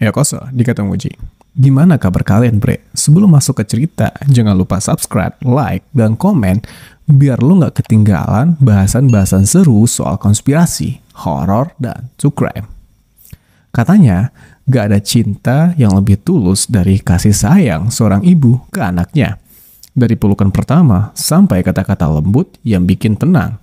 Ya koso, dikata Muji. Gimana kabar kalian bre? Sebelum masuk ke cerita, jangan lupa subscribe, like, dan komen biar lu gak ketinggalan bahasan-bahasan seru soal konspirasi, horor, dan true crime. Katanya, gak ada cinta yang lebih tulus dari kasih sayang seorang ibu ke anaknya. Dari pelukan pertama sampai kata-kata lembut yang bikin tenang.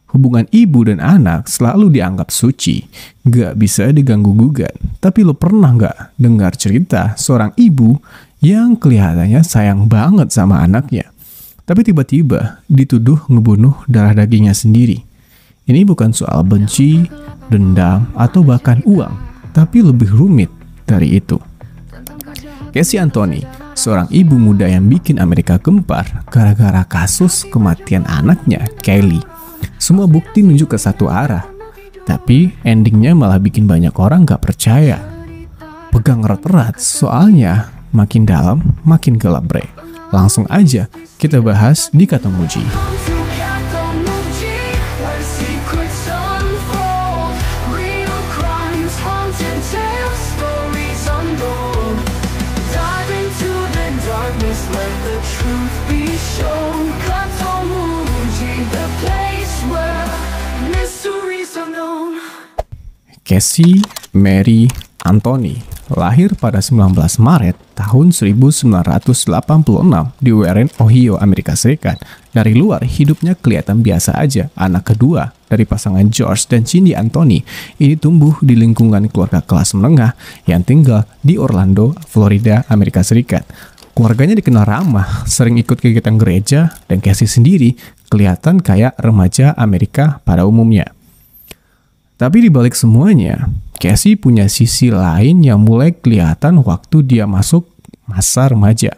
Hubungan ibu dan anak selalu dianggap suci, gak bisa diganggu-gugat. Tapi lo pernah gak dengar cerita seorang ibu yang kelihatannya sayang banget sama anaknya, tapi tiba-tiba dituduh ngebunuh darah dagingnya sendiri? Ini bukan soal benci, dendam, atau bahkan uang, tapi lebih rumit dari itu. Casey Anthony, seorang ibu muda yang bikin Amerika gempar gara-gara kasus kematian anaknya, Kaylee. Semua bukti nunjuk ke satu arah, tapi endingnya malah bikin banyak orang gak percaya. Pegang erat-erat, soalnya makin dalam makin gelap bre. Langsung aja kita bahas di Kata Muji. Casey Mary Anthony lahir pada 19 Maret tahun 1986 di Warren, Ohio, Amerika Serikat. Dari luar hidupnya kelihatan biasa aja. Anak kedua dari pasangan George dan Cindy Anthony ini tumbuh di lingkungan keluarga kelas menengah yang tinggal di Orlando, Florida, Amerika Serikat. Keluarganya dikenal ramah, sering ikut kegiatan gereja, dan Casey sendiri kelihatan kayak remaja Amerika pada umumnya. Tapi di balik semuanya, Casey punya sisi lain yang mulai kelihatan waktu dia masuk masa remaja.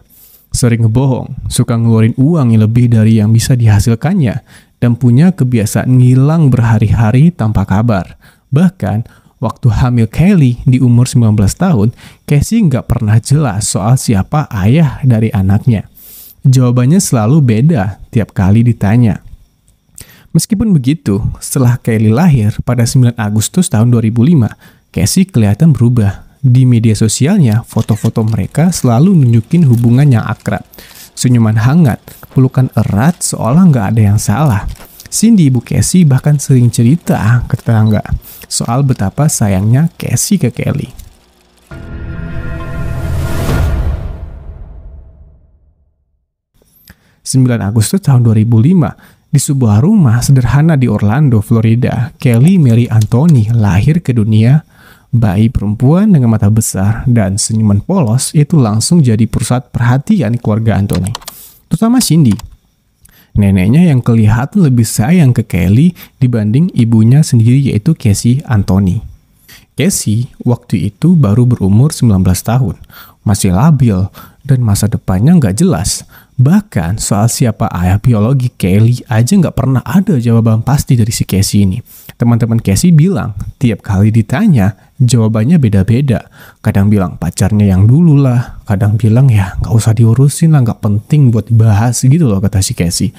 Sering ngebohong, suka ngeluarin uang yang lebih dari yang bisa dihasilkannya, dan punya kebiasaan ngilang berhari-hari tanpa kabar. Bahkan, waktu hamil Kaylee di umur 19 tahun, Casey nggak pernah jelas soal siapa ayah dari anaknya. Jawabannya selalu beda tiap kali ditanya. Meskipun begitu, setelah Kaylee lahir pada 9 Agustus tahun 2005, Casey kelihatan berubah. Di media sosialnya, foto-foto mereka selalu nunjukin hubungan yang akrab. Senyuman hangat, pelukan erat seolah nggak ada yang salah. Cindy, ibu Casey, bahkan sering cerita ke tetangga soal betapa sayangnya Casey ke Kaylee. Agustus tahun 2005, di sebuah rumah sederhana di Orlando, Florida, Casey Mary Anthony lahir ke dunia. Bayi perempuan dengan mata besar dan senyuman polos itu langsung jadi pusat perhatian keluarga Anthony, terutama Cindy. Neneknya yang kelihatan lebih sayang ke Kaylee dibanding ibunya sendiri, yaitu Casey Anthony. Casey waktu itu baru berumur 19 tahun, masih labil dan masa depannya nggak jelas. Bahkan soal siapa ayah biologi Kaylee aja nggak pernah ada jawaban pasti dari si Casey ini. Teman-teman Casey bilang tiap kali ditanya jawabannya beda-beda. Kadang bilang pacarnya yang dulu lah, kadang bilang ya nggak usah diurusin lah, nggak penting buat dibahas gitu loh kata si Casey.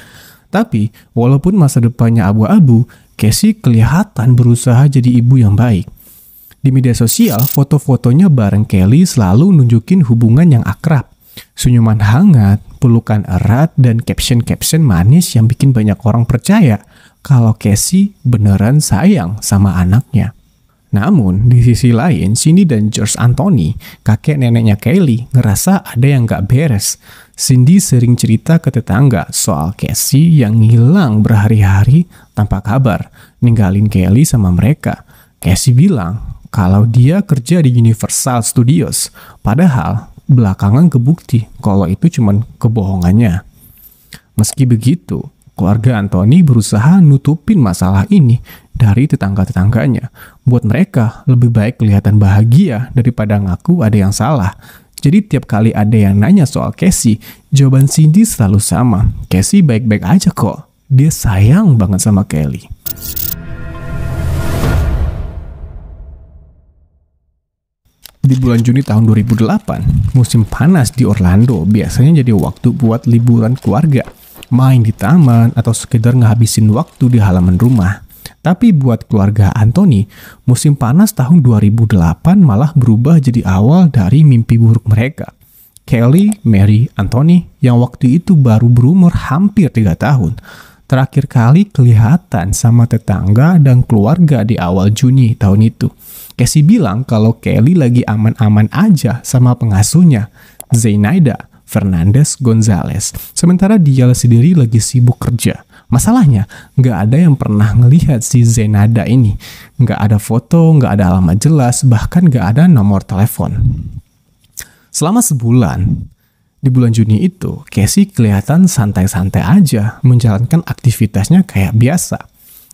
Tapi walaupun masa depannya abu-abu, Casey kelihatan berusaha jadi ibu yang baik. Di media sosial, foto-fotonya bareng Kaylee selalu nunjukin hubungan yang akrab. Senyuman hangat, pelukan erat, dan caption-caption manis yang bikin banyak orang percaya kalau Casey beneran sayang sama anaknya. Namun, di sisi lain, Cindy dan George Anthony, kakek neneknya Kaylee, ngerasa ada yang gak beres. Cindy sering cerita ke tetangga soal Casey yang ngilang berhari-hari tanpa kabar, ninggalin Kaylee sama mereka. Casey bilang kalau dia kerja di Universal Studios, padahal belakangan kebukti kalau itu cuma kebohongannya. Meski begitu, keluarga Anthony berusaha nutupin masalah ini dari tetangga-tetangganya. Buat mereka, lebih baik kelihatan bahagia daripada ngaku ada yang salah. Jadi tiap kali ada yang nanya soal Casey, jawaban Cindy selalu sama. Casey baik-baik aja kok. Dia sayang banget sama Kaylee. Di bulan Juni tahun 2008, musim panas di Orlando biasanya jadi waktu buat liburan keluarga, main di taman atau sekedar ngehabisin waktu di halaman rumah. Tapi buat keluarga Anthony, musim panas tahun 2008 malah berubah jadi awal dari mimpi buruk mereka. Kelly, Mary, Anthony yang waktu itu baru berumur hampir 3 tahun, terakhir kali kelihatan sama tetangga dan keluarga di awal Juni tahun itu. Casey bilang kalau Kelly lagi aman-aman aja sama pengasuhnya, Zenaida Fernandez Gonzalez, sementara dia sendiri lagi sibuk kerja. Masalahnya, nggak ada yang pernah ngelihat si Zenaida ini. Nggak ada foto, nggak ada alamat jelas, bahkan nggak ada nomor telepon. Selama sebulan, di bulan Juni itu, Casey kelihatan santai-santai aja, menjalankan aktivitasnya kayak biasa.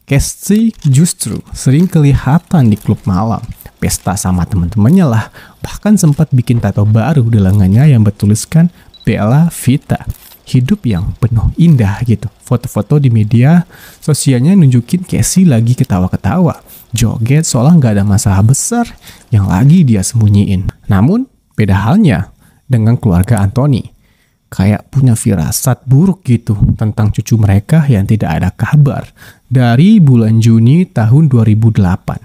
Casey justru sering kelihatan di klub malam, pesta sama teman-temannya lah, bahkan sempat bikin tato baru di lengannya yang bertuliskan Bella Vita. Hidup yang penuh indah gitu. Foto-foto di media sosialnya nunjukin Casey lagi ketawa-ketawa, joget seolah nggak ada masalah besar yang lagi dia sembunyiin. Namun, beda halnya dengan keluarga Anthony. Kayak punya firasat buruk gitu tentang cucu mereka yang tidak ada kabar dari bulan Juni tahun 2008.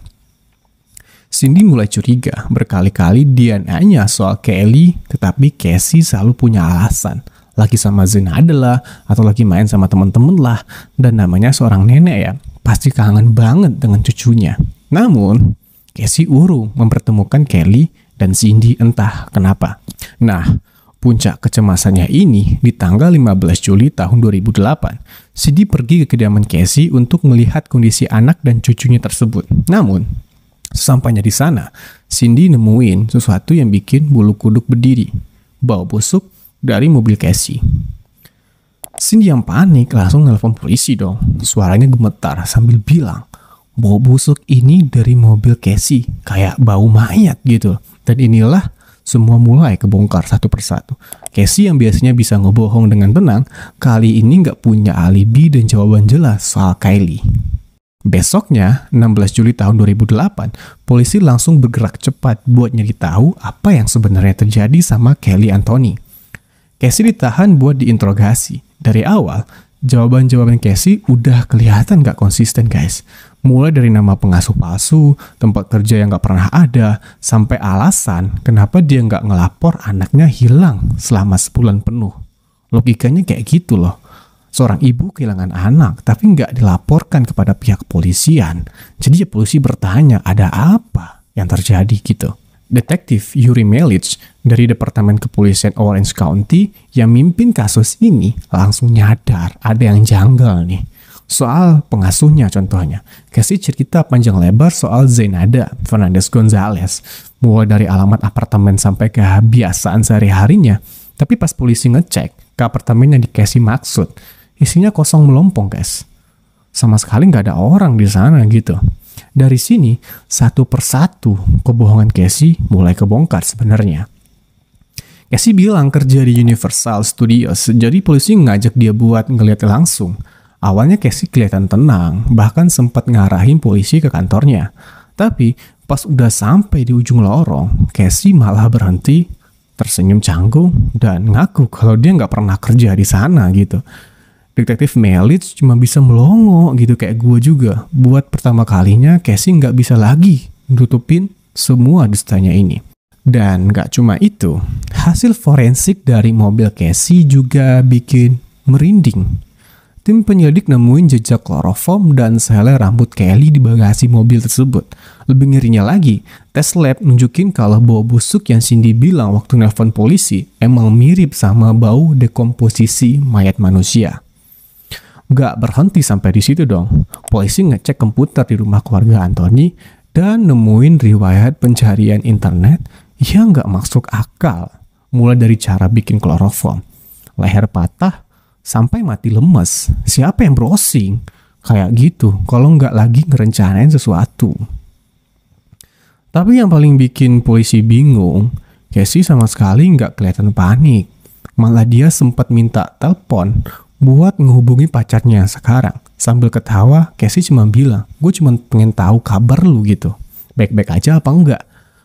Cindy mulai curiga berkali-kali dia nanya soal Kelly, tetapi Casey selalu punya alasan. Lagi sama Zenaida lah, atau lagi main sama temen-temen lah, dan namanya seorang nenek ya, pasti kangen banget dengan cucunya. Namun, Casey urung mempertemukan Kelly dan Cindy entah kenapa. Nah, puncak kecemasannya ini di tanggal 15 Juli tahun 2008. Cindy pergi ke kediaman Casey untuk melihat kondisi anak dan cucunya tersebut. Namun, sesampainya di sana, Cindy nemuin sesuatu yang bikin bulu kuduk berdiri. Bau busuk dari mobil Casey. Cindy yang panik langsung nelpon polisi dong. Suaranya gemetar sambil bilang, bau busuk ini dari mobil Casey, kayak bau mayat gitu. Dan inilah semua mulai kebongkar satu persatu. Casey yang biasanya bisa ngebohong dengan tenang, kali ini nggak punya alibi dan jawaban jelas soal Kylie. Besoknya, 16 Juli tahun 2008, polisi langsung bergerak cepat buat nyari tahu apa yang sebenarnya terjadi sama Kelly Anthony. Casey ditahan buat diinterogasi. Dari awal, jawaban-jawaban Casey udah kelihatan gak konsisten guys. Mulai dari nama pengasuh palsu, tempat kerja yang gak pernah ada, sampai alasan kenapa dia gak ngelapor anaknya hilang selama sebulan penuh. Logikanya kayak gitu loh. Seorang ibu kehilangan anak, tapi gak dilaporkan kepada pihak kepolisian. Jadi polisi bertanya, ada apa yang terjadi gitu. Detektif Yuri Melic dari Departemen Kepolisian Orange County yang mimpin kasus ini langsung nyadar ada yang janggal nih. Soal pengasuhnya contohnya. Casey cerita panjang lebar soal Zenaida Fernandez Gonzalez. Mulai dari alamat apartemen sampai kebiasaan sehari-harinya. Tapi pas polisi ngecek ke apartemen yang di Casey maksud, isinya kosong melompong guys. Sama sekali nggak ada orang di sana gitu. Dari sini, satu persatu kebohongan Casey mulai kebongkar sebenarnya. Casey bilang kerja di Universal Studios, jadi polisi ngajak dia buat ngeliat langsung. Awalnya Casey kelihatan tenang, bahkan sempat ngarahin polisi ke kantornya. Tapi pas udah sampai di ujung lorong, Casey malah berhenti, tersenyum canggung, dan ngaku kalau dia nggak pernah kerja di sana gitu. Detektif Melic cuma bisa melongo gitu kayak gue juga. Buat pertama kalinya Casey nggak bisa lagi nutupin semua dustanya ini. Dan nggak cuma itu, hasil forensik dari mobil Casey juga bikin merinding. Tim penyelidik nemuin jejak kloroform dan sehelai rambut Kelly di bagasi mobil tersebut. Lebih ngerinya lagi, tes lab nunjukin kalau bau busuk yang Cindy bilang waktu nelpon polisi emang mirip sama bau dekomposisi mayat manusia. Gak berhenti sampai di situ dong. Polisi ngecek komputer di rumah keluarga Anthony dan nemuin riwayat pencarian internet yang gak masuk akal. Mulai dari cara bikin kloroform, leher patah, sampai mati lemes. Siapa yang browsing kayak gitu kalau nggak lagi ngerencanain sesuatu? Tapi yang paling bikin polisi bingung, Casey sama sekali nggak kelihatan panik. Malah dia sempat minta telepon buat ngehubungi pacarnya sekarang. Sambil ketawa, Casey cuma bilang, gue cuma pengen tahu kabar lu gitu. Baik-baik aja apa enggak?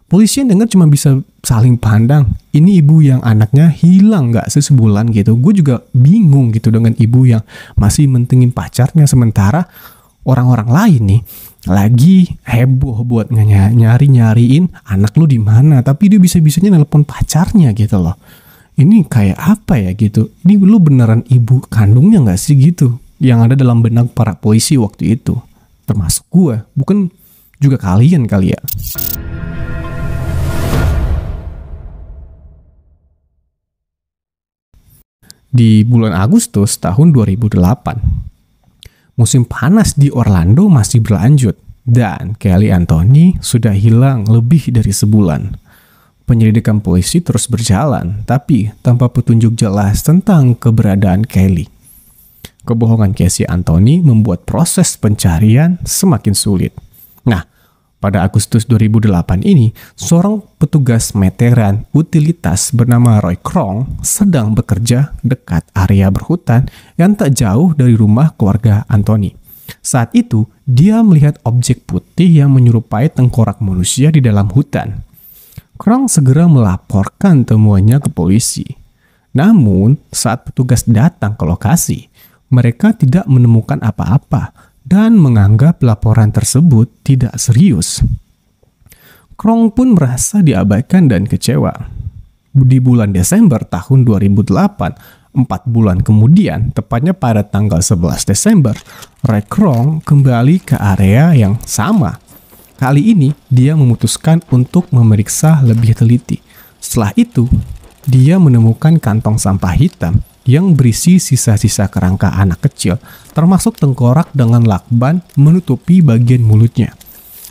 Polisi yang denger cuma bisa saling pandang. Ini ibu yang anaknya hilang gak sebulan gitu. Gue juga bingung gitu dengan ibu yang masih mentingin pacarnya. Sementara orang-orang lain nih lagi heboh buat nyariin anak lu di mana, tapi dia bisa-bisanya nelpon pacarnya gitu loh. Ini kayak apa ya gitu? Ini lu beneran ibu kandungnya nggak sih gitu? Yang ada dalam benak para polisi waktu itu, termasuk gue, bukan juga kalian kali ya. Di bulan Agustus tahun 2008, musim panas di Orlando masih berlanjut dan Kelly Anthony sudah hilang lebih dari sebulan. Penyelidikan polisi terus berjalan, tapi tanpa petunjuk jelas tentang keberadaan Kelly. Kebohongan Casey Anthony membuat proses pencarian semakin sulit. Nah, pada Agustus 2008 ini, seorang petugas meteran utilitas bernama Roy Krong sedang bekerja dekat area berhutan yang tak jauh dari rumah keluarga Anthony. Saat itu, dia melihat objek putih yang menyerupai tengkorak manusia di dalam hutan. Krong segera melaporkan temuannya ke polisi. Namun, saat petugas datang ke lokasi, mereka tidak menemukan apa-apa dan menganggap laporan tersebut tidak serius. Krong pun merasa diabaikan dan kecewa. Di bulan Desember tahun 2008, 4 bulan kemudian, tepatnya pada tanggal 11 Desember, Roy Krong kembali ke area yang sama. Kali ini, dia memutuskan untuk memeriksa lebih teliti. Setelah itu, dia menemukan kantong sampah hitam yang berisi sisa-sisa kerangka anak kecil, termasuk tengkorak dengan lakban menutupi bagian mulutnya.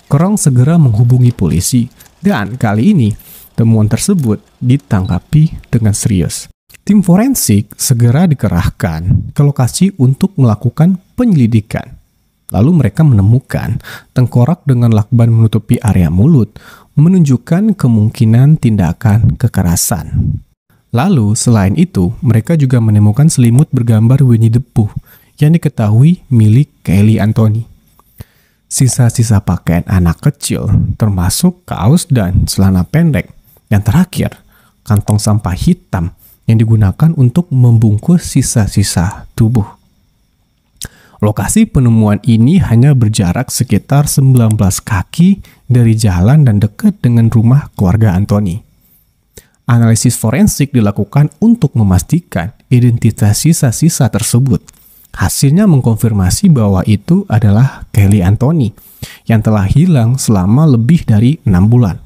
Krong segera menghubungi polisi, dan kali ini temuan tersebut ditanggapi dengan serius. Tim forensik segera dikerahkan ke lokasi untuk melakukan penyelidikan. Lalu mereka menemukan tengkorak dengan lakban menutupi area mulut, menunjukkan kemungkinan tindakan kekerasan. Lalu, selain itu, mereka juga menemukan selimut bergambar Winnie the Pooh yang diketahui milik Kelly Anthony. Sisa-sisa pakaian anak kecil, termasuk kaos dan celana pendek. Yang terakhir, kantong sampah hitam yang digunakan untuk membungkus sisa-sisa tubuh. Lokasi penemuan ini hanya berjarak sekitar 19 kaki dari jalan dan dekat dengan rumah keluarga Anthony. Analisis forensik dilakukan untuk memastikan identitas sisa-sisa tersebut. Hasilnya mengkonfirmasi bahwa itu adalah Kelly Anthony yang telah hilang selama lebih dari 6 bulan.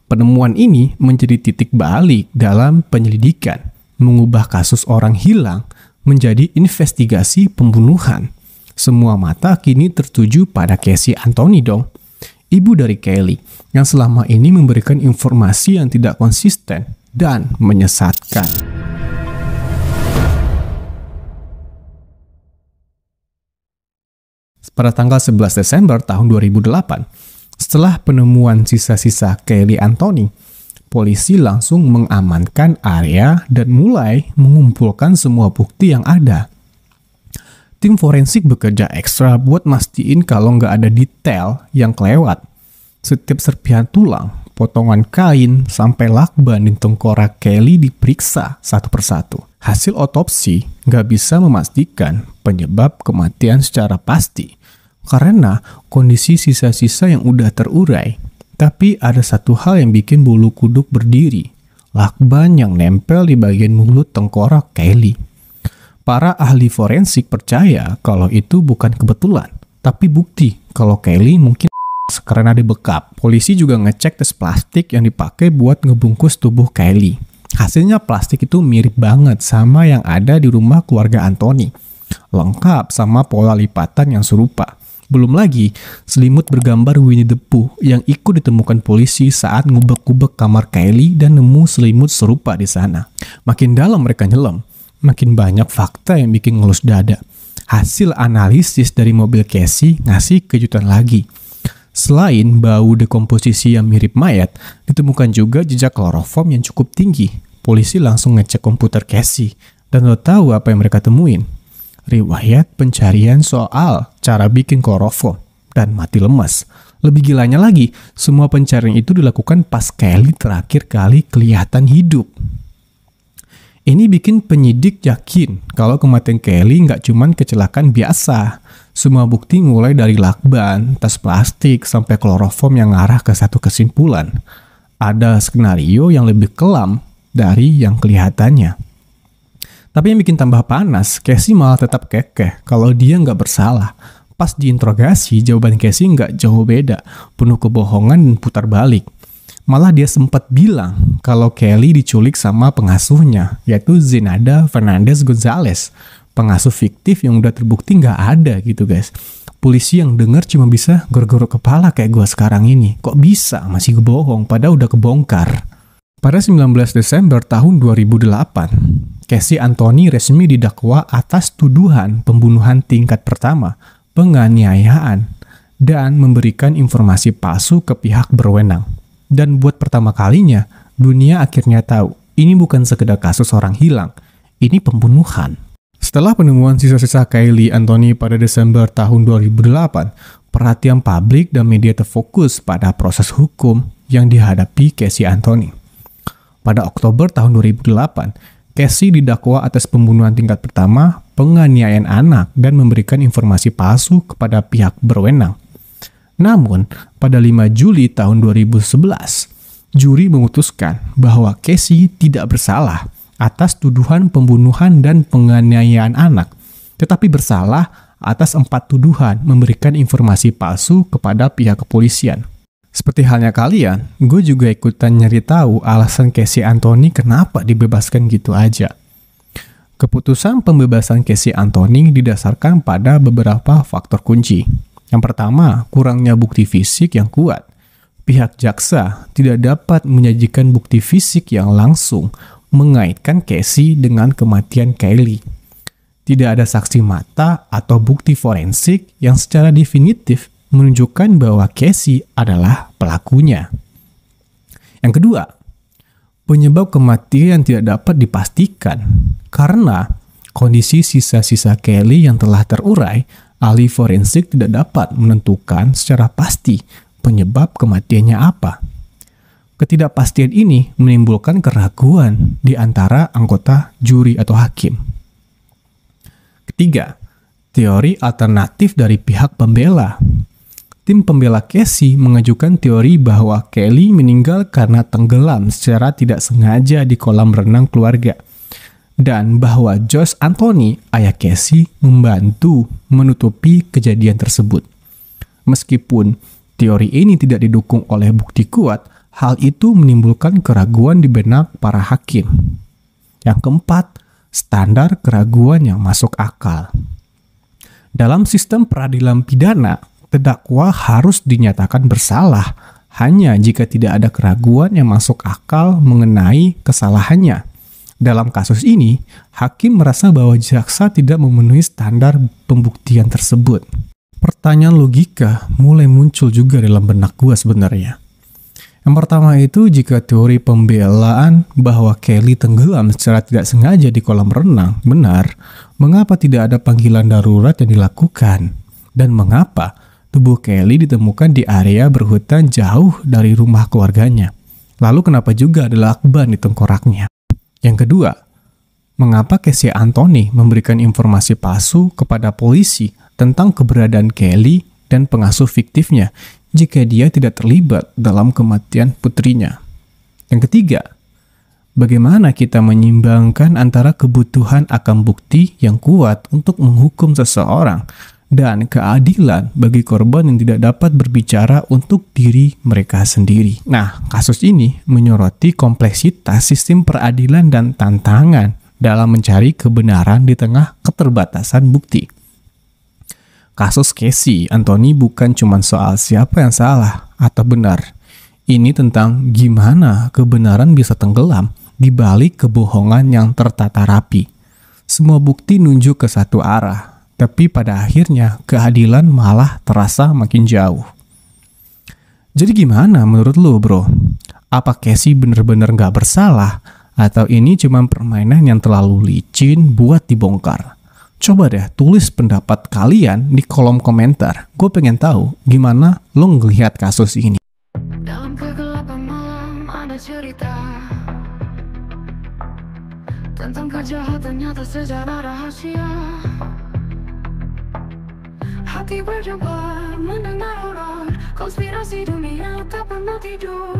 Penemuan ini menjadi titik balik dalam penyelidikan, mengubah kasus orang hilang menjadi investigasi pembunuhan. Semua mata kini tertuju pada Casey Anthony dong, ibu dari Kelly, yang selama ini memberikan informasi yang tidak konsisten dan menyesatkan. Pada tanggal 11 Desember tahun 2008, setelah penemuan sisa-sisa Kelly Anthony, polisi langsung mengamankan area dan mulai mengumpulkan semua bukti yang ada. Tim forensik bekerja ekstra buat mastiin kalau nggak ada detail yang kelewat. Setiap serpihan tulang, potongan kain, sampai lakban di tengkorak Kelly diperiksa satu persatu. Hasil otopsi nggak bisa memastikan penyebab kematian secara pasti karena kondisi sisa-sisa yang udah terurai. Tapi ada satu hal yang bikin bulu kuduk berdiri, lakban yang nempel di bagian mulut tengkorak Kelly. Para ahli forensik percaya kalau itu bukan kebetulan, tapi bukti kalau Kelly mungkin karena dibekap. Polisi juga ngecek tes plastik yang dipakai buat ngebungkus tubuh Kelly. Hasilnya plastik itu mirip banget sama yang ada di rumah keluarga Anthony. Lengkap sama pola lipatan yang serupa. Belum lagi selimut bergambar Winnie the Pooh yang ikut ditemukan polisi saat ngubek-ngubek kamar Kelly dan nemu selimut serupa di sana. Makin dalam mereka nyelam, makin banyak fakta yang bikin ngelus dada. Hasil analisis dari mobil Casey ngasih kejutan lagi. Selain bau dekomposisi yang mirip mayat, ditemukan juga jejak kloroform yang cukup tinggi. Polisi langsung ngecek komputer Casey, dan lo tahu apa yang mereka temuin? Riwayat pencarian soal cara bikin kloroform dan mati lemas. Lebih gilanya lagi, semua pencarian itu dilakukan pas Kelly terakhir kali kelihatan hidup. Ini bikin penyidik yakin kalau kematian Kelly nggak cuma kecelakaan biasa. Semua bukti mulai dari lakban, tas plastik, sampai kloroform yang ngarah ke satu kesimpulan. Ada skenario yang lebih kelam dari yang kelihatannya. Tapi yang bikin tambah panas, Casey malah tetap kekeh kalau dia nggak bersalah. Pas diinterogasi, jawaban Casey nggak jauh beda, penuh kebohongan dan putar balik. Malah dia sempat bilang kalau Kelly diculik sama pengasuhnya, yaitu Zenada Fernandez Gonzalez. Pengasuh fiktif yang udah terbukti nggak ada gitu guys. Polisi yang denger cuma bisa gorok-gorok kepala kayak gue sekarang ini. Kok bisa masih bohong padahal udah kebongkar. Pada 19 Desember tahun 2008, Casey Anthony resmi didakwa atas tuduhan pembunuhan tingkat pertama, penganiayaan, dan memberikan informasi palsu ke pihak berwenang. Dan buat pertama kalinya, dunia akhirnya tahu ini bukan sekedar kasus orang hilang, ini pembunuhan. Setelah penemuan sisa-sisa Kaylee Anthony pada Desember tahun 2008, perhatian publik dan media terfokus pada proses hukum yang dihadapi Casey Anthony. Pada Oktober tahun 2008, Casey didakwa atas pembunuhan tingkat pertama, penganiayaan anak, dan memberikan informasi palsu kepada pihak berwenang. Namun, pada 5 Juli tahun 2011, juri memutuskan bahwa Casey tidak bersalah atas tuduhan pembunuhan dan penganiayaan anak, tetapi bersalah atas 4 tuduhan memberikan informasi palsu kepada pihak kepolisian. Seperti halnya kalian, gue juga ikutan nyari tahu alasan Casey Anthony kenapa dibebaskan gitu aja. Keputusan pembebasan Casey Anthony didasarkan pada beberapa faktor kunci. Yang pertama, kurangnya bukti fisik yang kuat. Pihak jaksa tidak dapat menyajikan bukti fisik yang langsung mengaitkan Casey dengan kematian Kaylee. Tidak ada saksi mata atau bukti forensik yang secara definitif menunjukkan bahwa Casey adalah pelakunya. Yang kedua, penyebab kematian tidak dapat dipastikan karena kondisi sisa-sisa Kaylee yang telah terurai, ahli forensik tidak dapat menentukan secara pasti penyebab kematiannya apa. Ketidakpastian ini menimbulkan keraguan di antara anggota juri atau hakim. Ketiga, teori alternatif dari pihak pembela. Tim pembela Casey mengajukan teori bahwa Kelly meninggal karena tenggelam secara tidak sengaja di kolam renang keluarga, dan bahwa Josh Anthony, ayah Casey, membantu menutupi kejadian tersebut. Meskipun teori ini tidak didukung oleh bukti kuat, hal itu menimbulkan keraguan di benak para hakim. Yang keempat, standar keraguan yang masuk akal. Dalam sistem peradilan pidana, terdakwa harus dinyatakan bersalah hanya jika tidak ada keraguan yang masuk akal mengenai kesalahannya. Dalam kasus ini, hakim merasa bahwa jaksa tidak memenuhi standar pembuktian tersebut. Pertanyaan logika mulai muncul juga dalam benak gue sebenarnya. Yang pertama itu, jika teori pembelaan bahwa Kelly tenggelam secara tidak sengaja di kolam renang benar, mengapa tidak ada panggilan darurat yang dilakukan? Dan mengapa tubuh Kelly ditemukan di area berhutan jauh dari rumah keluarganya? Lalu kenapa juga ada lakban di tengkoraknya? Yang kedua, mengapa Casey Anthony memberikan informasi palsu kepada polisi tentang keberadaan Kelly dan pengasuh fiktifnya jika dia tidak terlibat dalam kematian putrinya? Yang ketiga, bagaimana kita menyimbangkan antara kebutuhan akan bukti yang kuat untuk menghukum seseorang dan keadilan bagi korban yang tidak dapat berbicara untuk diri mereka sendiri? Nah, kasus ini menyoroti kompleksitas sistem peradilan dan tantangan dalam mencari kebenaran di tengah keterbatasan bukti. Kasus Casey Anthony bukan cuma soal siapa yang salah atau benar. Ini tentang gimana kebenaran bisa tenggelam di balik kebohongan yang tertata rapi. Semua bukti nunjuk ke satu arah, tapi pada akhirnya keadilan malah terasa makin jauh. Jadi gimana menurut lo, bro? Apa Casey bener-bener gak bersalah? Atau ini cuma permainan yang terlalu licin buat dibongkar? Coba deh tulis pendapat kalian di kolom komentar. Gue pengen tahu gimana lo ngelihat kasus ini. Dalam kegelapan malam ada cerita tentang kejahatan nyata secara rahasia. hati berjumpa mendengar horor. Konspirasi dunia tak pernah tidur.